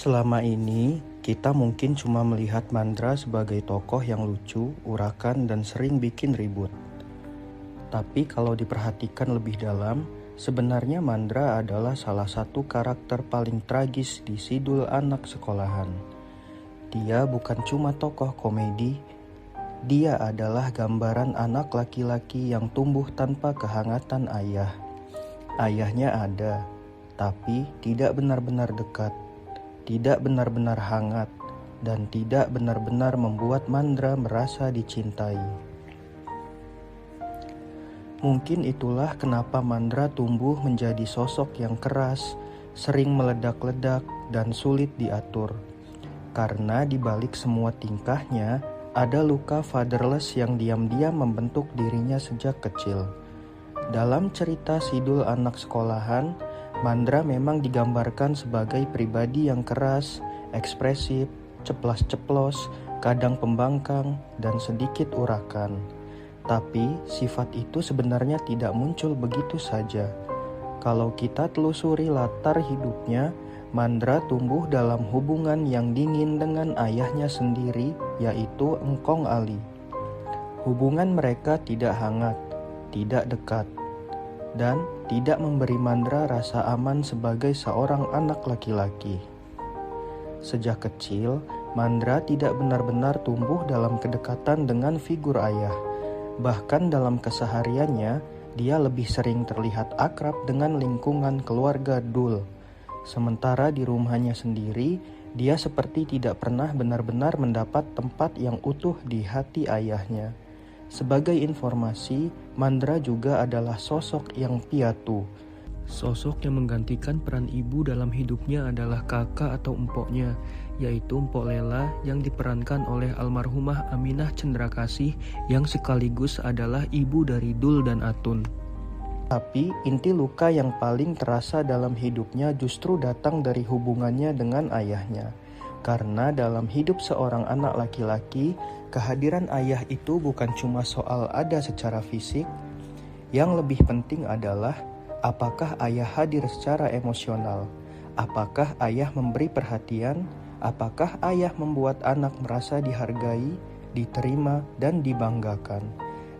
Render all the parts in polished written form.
Selama ini, kita mungkin cuma melihat Mandra sebagai tokoh yang lucu, urakan, dan sering bikin ribut. Tapi kalau diperhatikan lebih dalam, sebenarnya Mandra adalah salah satu karakter paling tragis di Sidul Anak Sekolahan. Dia bukan cuma tokoh komedi, dia adalah gambaran anak laki-laki yang tumbuh tanpa kehangatan ayah. Ayahnya ada, tapi tidak benar-benar dekat. Tidak benar-benar hangat, dan tidak benar-benar membuat Mandra merasa dicintai. Mungkin itulah kenapa Mandra tumbuh menjadi sosok yang keras, sering meledak-ledak, dan sulit diatur. Karena di balik semua tingkahnya, ada luka fatherless yang diam-diam membentuk dirinya sejak kecil. Dalam cerita Sidul Anak Sekolahan, Mandra memang digambarkan sebagai pribadi yang keras, ekspresif, ceplas-ceplos, kadang pembangkang, dan sedikit urakan. Tapi sifat itu sebenarnya tidak muncul begitu saja. Kalau kita telusuri latar hidupnya, Mandra tumbuh dalam hubungan yang dingin dengan ayahnya sendiri, yaitu Engkong Ali. Hubungan mereka tidak hangat, tidak dekat, dan tidak memberi Mandra rasa aman sebagai seorang anak laki-laki. Sejak kecil, Mandra tidak benar-benar tumbuh dalam kedekatan dengan figur ayah. Bahkan dalam kesehariannya, dia lebih sering terlihat akrab dengan lingkungan keluarga Dul. Sementara di rumahnya sendiri, dia seperti tidak pernah benar-benar mendapat tempat yang utuh di hati ayahnya. Sebagai informasi, Mandra juga adalah sosok yang piatu. Sosok yang menggantikan peran ibu dalam hidupnya adalah kakak atau empoknya, yaitu Empok Lela yang diperankan oleh almarhumah Aminah Cendrakasih yang sekaligus adalah ibu dari Dul dan Atun. Tapi inti luka yang paling terasa dalam hidupnya justru datang dari hubungannya dengan ayahnya. Karena dalam hidup seorang anak laki-laki, kehadiran ayah itu bukan cuma soal ada secara fisik. Yang lebih penting adalah apakah ayah hadir secara emosional, apakah ayah memberi perhatian, apakah ayah membuat anak merasa dihargai, diterima, dan dibanggakan.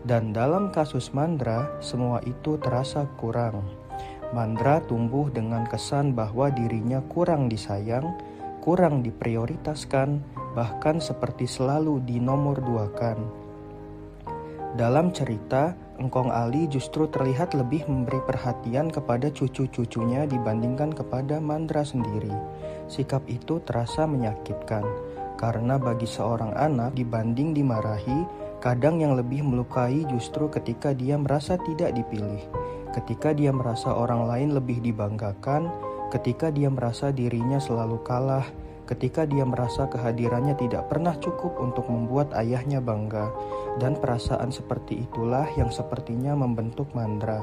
Dan dalam kasus Mandra, semua itu terasa kurang. Mandra tumbuh dengan kesan bahwa dirinya kurang disayang, kurang diprioritaskan, bahkan seperti selalu dinomorduakan. Dalam cerita, Engkong Ali justru terlihat lebih memberi perhatian kepada cucu-cucunya dibandingkan kepada Mandra sendiri. Sikap itu terasa menyakitkan, karena bagi seorang anak dibanding dimarahi, kadang yang lebih melukai justru ketika dia merasa tidak dipilih, ketika dia merasa orang lain lebih dibanggakan, ketika dia merasa dirinya selalu kalah, ketika dia merasa kehadirannya tidak pernah cukup untuk membuat ayahnya bangga. Dan perasaan seperti itulah yang sepertinya membentuk Mandra.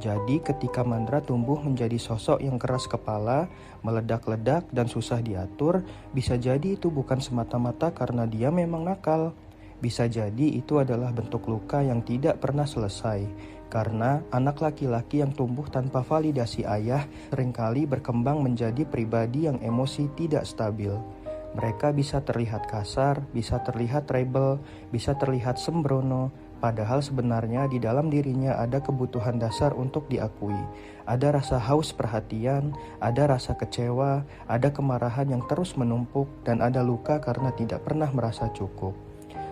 Jadi ketika Mandra tumbuh menjadi sosok yang keras kepala, meledak-ledak dan susah diatur, bisa jadi itu bukan semata-mata karena dia memang nakal. Bisa jadi itu adalah bentuk luka yang tidak pernah selesai. Karena anak laki-laki yang tumbuh tanpa validasi ayah seringkali berkembang menjadi pribadi yang emosi tidak stabil. Mereka bisa terlihat kasar, bisa terlihat rebel, bisa terlihat sembrono, padahal sebenarnya di dalam dirinya ada kebutuhan dasar untuk diakui. Ada rasa haus perhatian, ada rasa kecewa, ada kemarahan yang terus menumpuk, dan ada luka karena tidak pernah merasa cukup.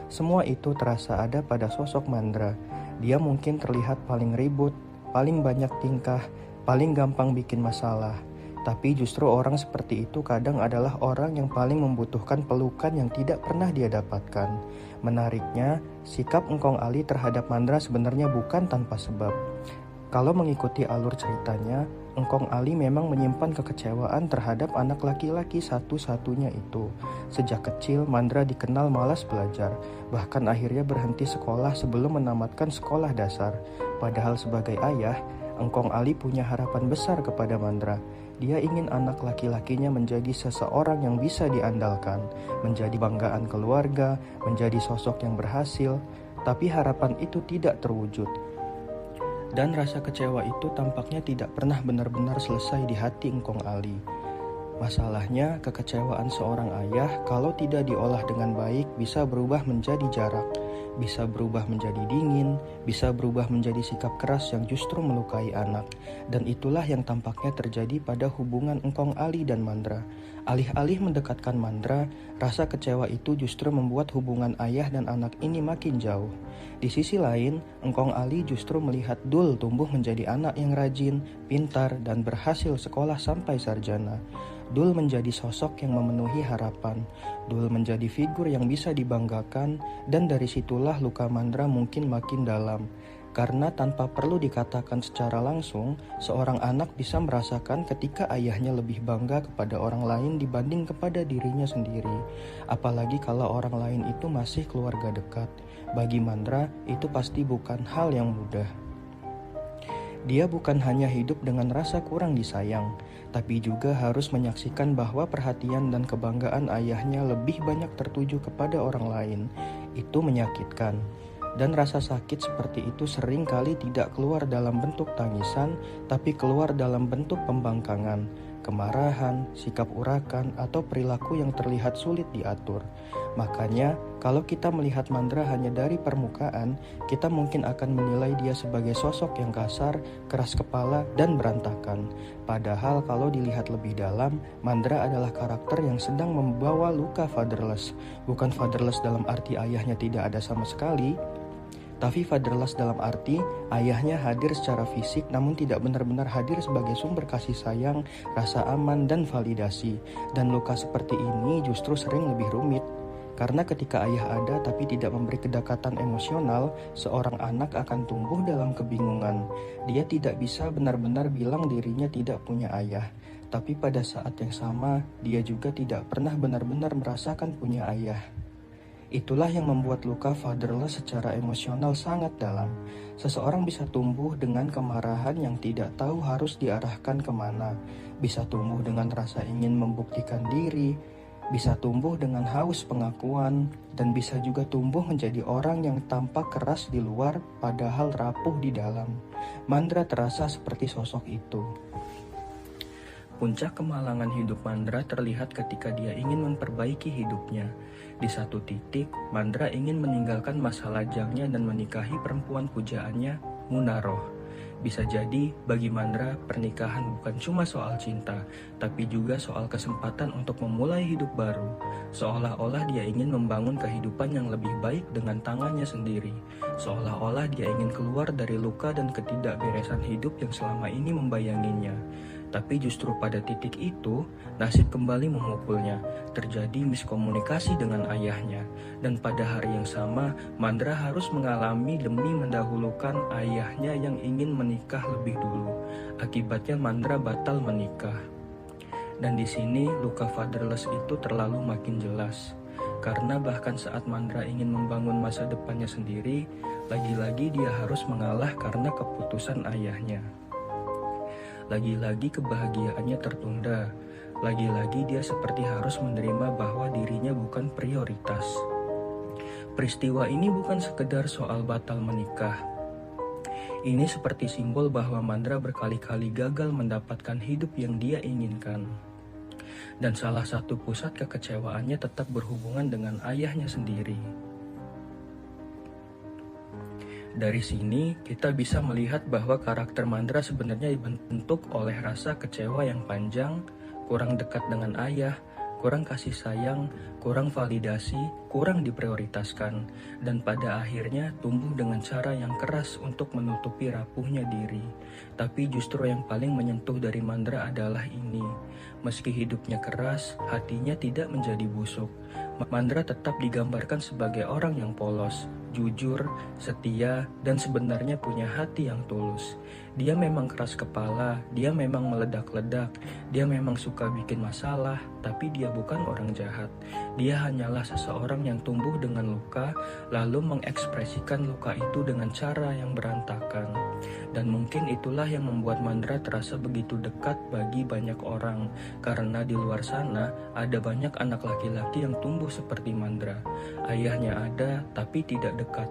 Semua itu terasa ada pada sosok Mandra. Dia mungkin terlihat paling ribut, paling banyak tingkah, paling gampang bikin masalah. Tapi justru orang seperti itu kadang adalah orang yang paling membutuhkan pelukan yang tidak pernah dia dapatkan. Menariknya, sikap Engkong Ali terhadap Mandra sebenarnya bukan tanpa sebab. Kalau mengikuti alur ceritanya, Engkong Ali memang menyimpan kekecewaan terhadap anak laki-laki satu-satunya itu. Sejak kecil, Mandra dikenal malas belajar, bahkan akhirnya berhenti sekolah sebelum menamatkan sekolah dasar. Padahal sebagai ayah, Engkong Ali punya harapan besar kepada Mandra. Dia ingin anak laki-lakinya menjadi seseorang yang bisa diandalkan, menjadi banggaan keluarga, menjadi sosok yang berhasil. Tapi harapan itu tidak terwujud. Dan rasa kecewa itu tampaknya tidak pernah benar-benar selesai di hati Engkong Ali. Masalahnya, kekecewaan seorang ayah kalau tidak diolah dengan baik bisa berubah menjadi jarak, bisa berubah menjadi dingin, bisa berubah menjadi sikap keras yang justru melukai anak. Dan itulah yang tampaknya terjadi pada hubungan Engkong Ali dan Mandra. Alih-alih mendekatkan Mandra, rasa kecewa itu justru membuat hubungan ayah dan anak ini makin jauh. Di sisi lain, Engkong Ali justru melihat Dul tumbuh menjadi anak yang rajin, pintar, dan berhasil sekolah sampai sarjana. Dul menjadi sosok yang memenuhi harapan. Dul menjadi figur yang bisa dibanggakan, dan dari situlah luka Mandra mungkin makin dalam. Karena tanpa perlu dikatakan secara langsung, seorang anak bisa merasakan ketika ayahnya lebih bangga kepada orang lain dibanding kepada dirinya sendiri. Apalagi kalau orang lain itu masih keluarga dekat. Bagi Mandra, itu pasti bukan hal yang mudah. Dia bukan hanya hidup dengan rasa kurang disayang, tapi juga harus menyaksikan bahwa perhatian dan kebanggaan ayahnya lebih banyak tertuju kepada orang lain. Itu menyakitkan. Dan rasa sakit seperti itu sering kali tidak keluar dalam bentuk tangisan, tapi keluar dalam bentuk pembangkangan, kemarahan, sikap urakan, atau perilaku yang terlihat sulit diatur. Makanya, kalau kita melihat Mandra hanya dari permukaan, kita mungkin akan menilai dia sebagai sosok yang kasar, keras kepala, dan berantakan. Padahal kalau dilihat lebih dalam, Mandra adalah karakter yang sedang membawa luka fatherless. Bukan fatherless dalam arti ayahnya tidak ada sama sekali, tapi fatherless dalam arti ayahnya hadir secara fisik namun tidak benar-benar hadir sebagai sumber kasih sayang, rasa aman, dan validasi. Dan luka seperti ini justru sering lebih rumit. Karena ketika ayah ada tapi tidak memberi kedekatan emosional, seorang anak akan tumbuh dalam kebingungan. Dia tidak bisa benar-benar bilang dirinya tidak punya ayah. Tapi pada saat yang sama, dia juga tidak pernah benar-benar merasakan punya ayah. Itulah yang membuat luka fatherless secara emosional sangat dalam. Seseorang bisa tumbuh dengan kemarahan yang tidak tahu harus diarahkan kemana. Bisa tumbuh dengan rasa ingin membuktikan diri, bisa tumbuh dengan haus pengakuan, dan bisa juga tumbuh menjadi orang yang tampak keras di luar padahal rapuh di dalam. Mandra terasa seperti sosok itu. Puncak kemalangan hidup Mandra terlihat ketika dia ingin memperbaiki hidupnya. Di satu titik, Mandra ingin meninggalkan masa lajangnya dan menikahi perempuan pujaannya, Munaroh. Bisa jadi, bagi Mandra, pernikahan bukan cuma soal cinta, tapi juga soal kesempatan untuk memulai hidup baru. Seolah-olah dia ingin membangun kehidupan yang lebih baik dengan tangannya sendiri. Seolah-olah dia ingin keluar dari luka dan ketidakberesan hidup yang selama ini membayanginya. Tapi justru pada titik itu, nasib kembali memukulnya. Terjadi miskomunikasi dengan ayahnya. Dan pada hari yang sama, Mandra harus mengalami demi mendahulukan ayahnya yang ingin menikah lebih dulu. Akibatnya Mandra batal menikah. Dan di sini luka fatherless itu terlalu makin jelas. Karena bahkan saat Mandra ingin membangun masa depannya sendiri, lagi-lagi dia harus mengalah karena keputusan ayahnya. Lagi-lagi kebahagiaannya tertunda. Lagi-lagi dia seperti harus menerima bahwa dirinya bukan prioritas. Peristiwa ini bukan sekedar soal batal menikah. Ini seperti simbol bahwa Mandra berkali-kali gagal mendapatkan hidup yang dia inginkan. Dan salah satu pusat kekecewaannya tetap berhubungan dengan ayahnya sendiri. Dari sini, kita bisa melihat bahwa karakter Mandra sebenarnya dibentuk oleh rasa kecewa yang panjang, kurang dekat dengan ayah, kurang kasih sayang, kurang validasi, kurang diprioritaskan, dan pada akhirnya tumbuh dengan cara yang keras untuk menutupi rapuhnya diri. Tapi justru yang paling menyentuh dari Mandra adalah ini. Meski hidupnya keras, hatinya tidak menjadi busuk. Mandra tetap digambarkan sebagai orang yang polos, jujur, setia, dan sebenarnya punya hati yang tulus. Dia memang keras kepala, dia memang meledak-ledak, dia memang suka bikin masalah, tapi dia bukan orang jahat. Dia hanyalah seseorang yang tumbuh dengan luka, lalu mengekspresikan luka itu dengan cara yang berantakan. Dan mungkin itulah yang membuat Mandra terasa begitu dekat bagi banyak orang, karena di luar sana ada banyak anak laki-laki yang tumbuh seperti Mandra. Ayahnya ada, tapi tidak dekat.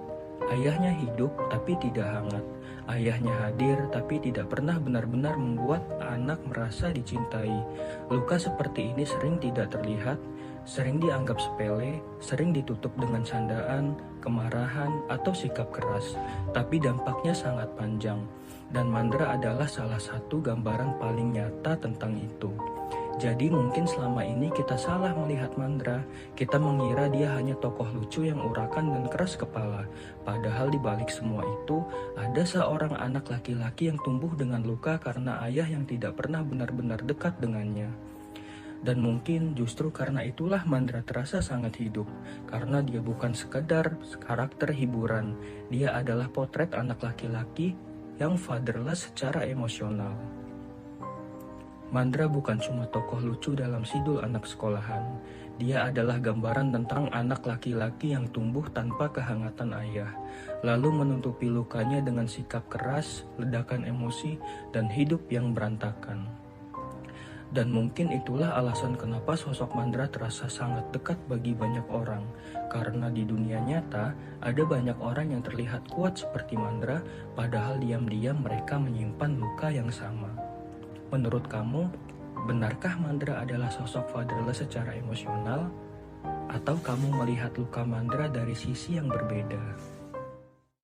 Ayahnya hidup, tapi tidak hangat. Ayahnya hadir tapi tidak pernah benar-benar membuat anak merasa dicintai. Luka seperti ini sering tidak terlihat, sering dianggap sepele, sering ditutup dengan candaan, kemarahan, atau sikap keras. Tapi dampaknya sangat panjang, dan Mandra adalah salah satu gambaran paling nyata tentang itu. Jadi mungkin selama ini kita salah melihat Mandra. Kita mengira dia hanya tokoh lucu yang urakan dan keras kepala. Padahal di balik semua itu, ada seorang anak laki-laki yang tumbuh dengan luka karena ayah yang tidak pernah benar-benar dekat dengannya. Dan mungkin justru karena itulah Mandra terasa sangat hidup. Karena dia bukan sekedar karakter hiburan. Dia adalah potret anak laki-laki yang fatherless secara emosional. Mandra bukan cuma tokoh lucu dalam sidul anak sekolahan. Dia adalah gambaran tentang anak laki-laki yang tumbuh tanpa kehangatan ayah, lalu menutupi lukanya dengan sikap keras, ledakan emosi, dan hidup yang berantakan. Dan mungkin itulah alasan kenapa sosok Mandra terasa sangat dekat bagi banyak orang. Karena di dunia nyata, ada banyak orang yang terlihat kuat seperti Mandra, padahal diam-diam mereka menyimpan luka yang sama. Menurut kamu, benarkah Mandra adalah sosok fatherless secara emosional? Atau kamu melihat luka Mandra dari sisi yang berbeda?